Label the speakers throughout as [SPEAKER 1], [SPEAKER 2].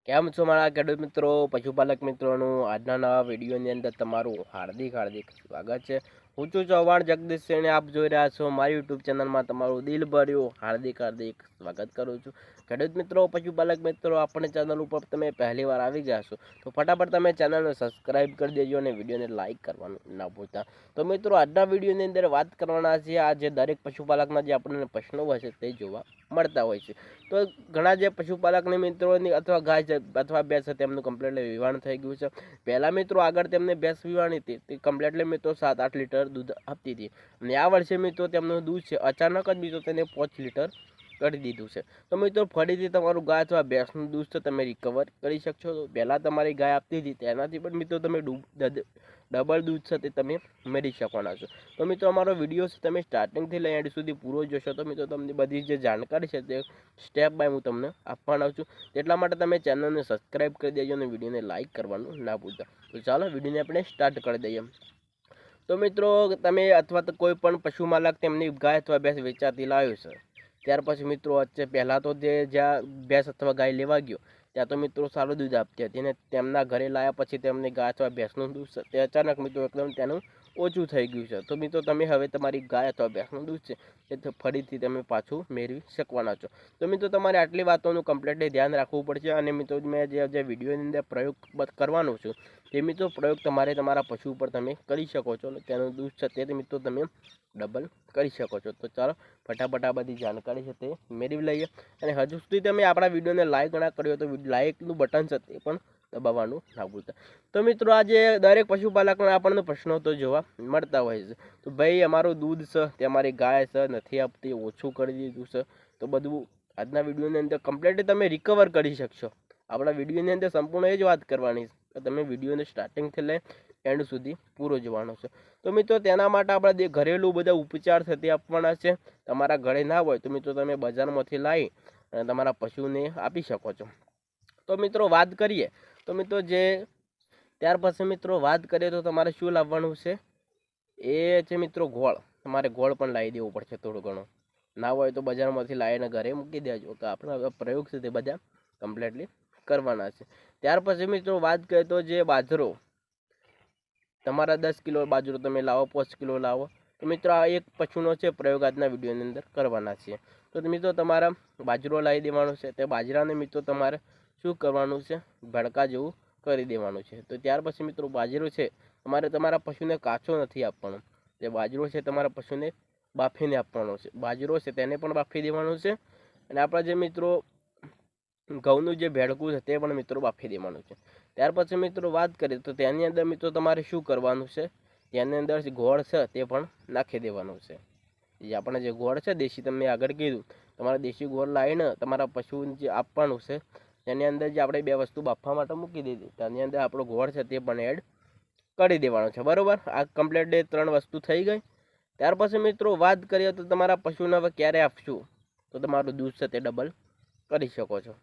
[SPEAKER 1] કેમ છો મારા ખેડૂત મિત્રો, પશુપાલક મિત્રોનું આજના નવા વિડીયોની અંદર તમારું હાર્દિક સ્વાગત છે। હું છું ચૌહાણ જગદીશ સિંહ, આપ જોઈ રહ્યા છો મારી યુટ્યુબ ચેનલમાં તમારું દિલભર્યું હાર્દિક સ્વાગત કરું છું। ખેડૂત મિત્રો, પશુપાલક મિત્રો, આપણી ચેનલ ઉપર તમે પહેલી વાર આવી ગયા છો તો ફટાફટ તમે ચેનલને સબસ્ક્રાઈબ કરી દેજો અને વિડીયોને લાઇક કરવાનું ના ભૂલતા। તો મિત્રો, આજના વિડીયોની અંદર વાત કરવાના છે આ જે દરેક પશુપાલકના જે આપણને પ્રશ્નો હોય છે તે જોવા મળતા હોય છે। તો ઘણા જે પશુપાલકની મિત્રોની અથવા ગાય છે અથવા ભેંસ છે તેમનું કમ્પ્લીટલી વિવાણ થઈ ગયું છે। પહેલાં મિત્રો આગળ તેમને ભેંસ વિવાણી હતી તે કમ્પ્લીટલી મિત્રો 7-8 લીટર દૂધ આપતી હતી અને આ વર્ષે મિત્રો તેમનું દૂધ છે અચાનક જ મિત્રો તેને 5 લીટર કરી દીધું છે। તો મિત્રો ફરીથી તમારું ગાય અથવા ભેંસનું દૂધ છે તમે રિકવર કરી શકશો। તો પહેલાં તમારી ગાય આપતી હતી તેનાથી પણ મિત્રો તમે ડબલ દૂધ છે તે તમે મેળવી શકવાના છો। તો મિત્રો અમારો વિડીયો છે તમે સ્ટાર્ટિંગથી લઈ એન્ડ સુધી પૂરો જોશો તો મિત્રો તમને બધી જે જાણકારી છે તે સ્ટેપ બાય હું તમને આપવાનો છું। એટલા માટે તમે ચેનલને સબસ્ક્રાઈબ કરી દેજો અને વિડીયોને લાઇક કરવાનું ના ભૂલતા। તો ચાલો વિડીયોને આપણે સ્ટાર્ટ કરી દઈએ। તો મિત્રો તમે અથવા તો કોઈ પણ પશુપાલક તેમની ગાય અથવા ભેંસ વેચાતી લાવ્યો છે, ત્યાર પછી મિત્રો વચ્ચે પહેલાં તો જે જ્યાં ભેંસ અથવા ગાય લેવા ગયો ત્યાં તો મિત્રો સારું દૂધ આપતી હતી અને તેમના ઘરે લાવ્યા પછી તેમની ગાય અથવા ભેંસનું દૂધ છે તે અચાનક મિત્રો એકદમ તેનું ઓછું થઈ ગયું છે। તો મિત્રો તમે હવે તમારી ગાય અથવા ભેંસનું દૂધ છે તે ફરીથી તમે પાછું મેળવી શકવાના છો। તો મિત્રો તમારે આટલી વાતોનું કમ્પ્લીટલી ધ્યાન રાખવું પડશે અને મિત્રો મેં જે વિડીયોની અંદર પ્રયોગ કરવાનો છું તે મિત્રો પ્રયોગ તમારા પશુ ઉપર તમે કરી શકો છો અને તેનું દૂધ છે તે મિત્રો તમે ડબલ કરી શકો છો। તો ચાલો ફટાફટ આ બધી જાણકારી છે તે મેળવી લઈએ અને હજુ સુધી તમે આપણા વિડીયોને લાઇક ના કર્યો તો લાઇકનું બટન છે તે પણ દબાવવાનું ના ભૂલતા। તો મિત્રો આજે દરેક પશુપાલકના આપણને પ્રશ્નો તો જોવા મળતા હોય છે। તો ભાઈ અમારું દૂધ છે તે અમારી ગાય છે નથી આપતી, ઓછું કરી દીધું છે, તો બધું આજના વિડીયોની અંદર કમ્પ્લીટલી તમે રિકવર કરી શકશો। આપણા વિડીયોની અંદર સંપૂર્ણ એ જ વાત કરવાની છે, તમે વિડીયોને સ્ટાર્ટિંગથી લઈ એન્ડ સુધી પૂરો જોવાનો છે। તો મિત્રો તેના માટે આપણે જે ઘરેલું બધા ઉપચાર છે તે આપવાના છે। તમારા ઘરે ના હોય તો મિત્રો તમે બજારમાંથી લાવી અને તમારા પશુને આપી શકો છો। તો મિત્રો વાત કરીએ તો મિત્રો ત્યાર પછી મિત્રો વાત કરીએ તો તમારે શું લાવવાનું છે એ છે મિત્રો ગોળ। તમારે ગોળ પણ લાવી દેવું પડશે થોડું ઘણું, ના હોય તો બજારમાંથી લાવીને ઘરે મૂકી દેજો કે આપણા પ્રયોગ છે તે બધા કમ્પ્લીટલી કરવાના છે। ત્યાર પછી મિત્રો વાત કરીએ તો જે બાજરો તમારા 10 કિલો બાજરો તમે લાવો, 5 કિલો લાવો, તો મિત્રો આ એક પશુનો છે પ્રયોગ આજના વિડીયોની અંદર કરવાના છે। તો મિત્રો તમારા બાજરો લાવી દેવાનો છે, તે બાજરાને મિત્રો તમારે શું કરવાનું છે ભડકા જેવું કરી દેવાનું છે। તો ત્યાર પછી મિત્રો બાજરો છે તમારે તમારા પશુને કાચો નથી આપવાનો, તે બાજરો છે તમારા પશુને બાફીને આપવાનો છે। બાજરો છે તેને પણ બાફી દેવાનો છે અને આપણા જે મિત્રો ઘઉંનું જે ભેડકું છે તે પણ મિત્રો બાફી દેવાનું છે। ત્યાર પછી મિત્રો વાત કરીએ તો તેની અંદર મિત્રો તમારે શું કરવાનું છે, તેની અંદર ગોળ છે તે પણ નાખી દેવાનું છે। જે આપણે જે ગોળ છે દેશી, તમને આગળ કીધું તમારે દેશી ગોળ લાવીને તમારા પશુને જે આપવાનું છે તેની અંદર જે આપણે 2 વસ્તુ બાફવા માટે મૂકી દીધી તેની અંદર આપણો ગોળ છે તે પણ એડ કરી દેવાનો છે, બરાબર। આ કમ્પ્લીટ 3 વસ્તુ થઈ ગઈ। ત્યાર પછી મિત્રો વાત કરીએ તો તમારા પશુને હવે ક્યારે આપશું તો તમારું દૂધ છે તે ડબલ કરી શકો છો।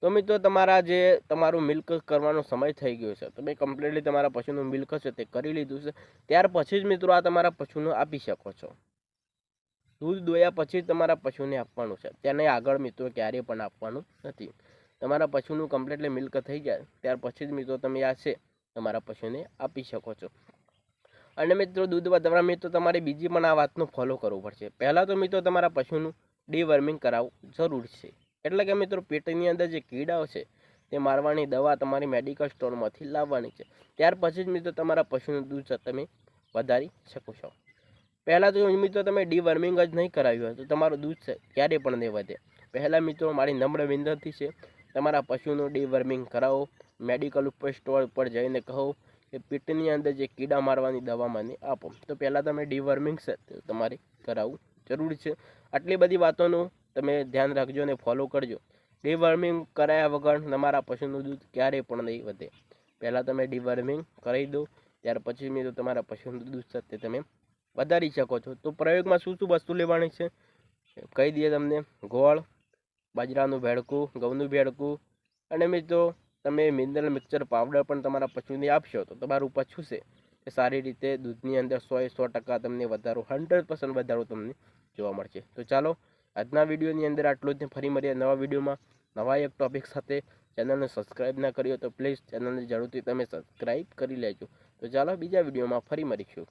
[SPEAKER 1] તો મિત્રો તમારું મિલ્ક કરવાનો સમય થઈ ગયો છે, તમે કમ્પ્લીટલી તમારા પશુનું મિલ્ક છે તે કરી લીધું છે, ત્યાર પછી જ મિત્રો આ તમારા પશુને આપી શકો છો। દૂધ દોયા પછી જ તમારા પશુને આપવાનું છે, તેને આગળ મિત્રો ક્યારેય પણ આપવાનું નથી। તમારા પશુનું કમ્પ્લીટલી મિલ્ક થઈ જાય ત્યાર પછી જ મિત્રો તમે આ છે તમારા પશુને આપી શકો છો। અને મિત્રો દૂધ વધારવા મિત્રો તમારે બીજી પણ આ વાતનું ફોલો કરવું પડશે। પહેલાં તો મિત્રો તમારા પશુનું ડીવર્મિંગ કરાવવું જરૂર છે, એટલે કે મિત્રો પેટની અંદર જે કીડાઓ છે તે મારવાની દવા તમારી મેડિકલ સ્ટોરમાંથી લાવવાની છે, ત્યાર પછી જ મિત્રો તમારા પશુનું દૂધ તમે વધારી શકો છો। પહેલાં તો મિત્રો તમે ડીવર્મિંગ જ નહીં કરાવ્યું હોય તો તમારું દૂધ છે ક્યારેય પણ નહીં વધે। પહેલાં મિત્રો મારી નમ્ર વિનંતી છે તમારા પશુનું ડીવર્મિંગ કરાવો, મેડિકલ ઉપર સ્ટોર ઉપર જઈને કહો કે પેટની અંદર જે કીડા મારવાની દવા મને આપો। તો પહેલાં તમે ડીવર્મિંગ છે તમારે કરાવવું જરૂરી છે। આટલી બધી વાતોનું તમે ધ્યાન રાખજો અને ફોલો કરજો। ડીવર્મિંગ કરાયા વગર તમારા પશુનું દૂધ ક્યારેય પણ નહીં વધે। પહેલાં તમે ડીવર્મિંગ કરી દો ત્યાર પછી મિત્રો તમારા પશુનું દૂધ છે તે તમે વધારી શકો છો। તો પ્રયોગમાં શું વસ્તુ લેવાની છે કહી દઈએ તમને, ગોળ, બાજરાનું ભેડકું, ઘઉંનું ભેડકું અને મિત્રો તમે મિનરલ મિક્સચર પાવડર પણ તમારા પશુને આપશો તો તમારું પશુ છે એ સારી રીતે દૂધની અંદર 100% તમને વધારો 100% વધારો તમને જોવા મળશે। તો ચાલો આજના વિડીયોની અંદર આટલું જ, ફરી મળીએ નવા વિડીયોમાં નવા એક ટોપિક સાથે। ચેનલને સબસ્ક્રાઈબ ના કરી હોય તો પ્લીઝ ચેનલને જરૂરથી તમે સબસ્ક્રાઈબ કરી લેજો. તો ચાલો બીજા વિડીયોમાં ફરી મળીશું.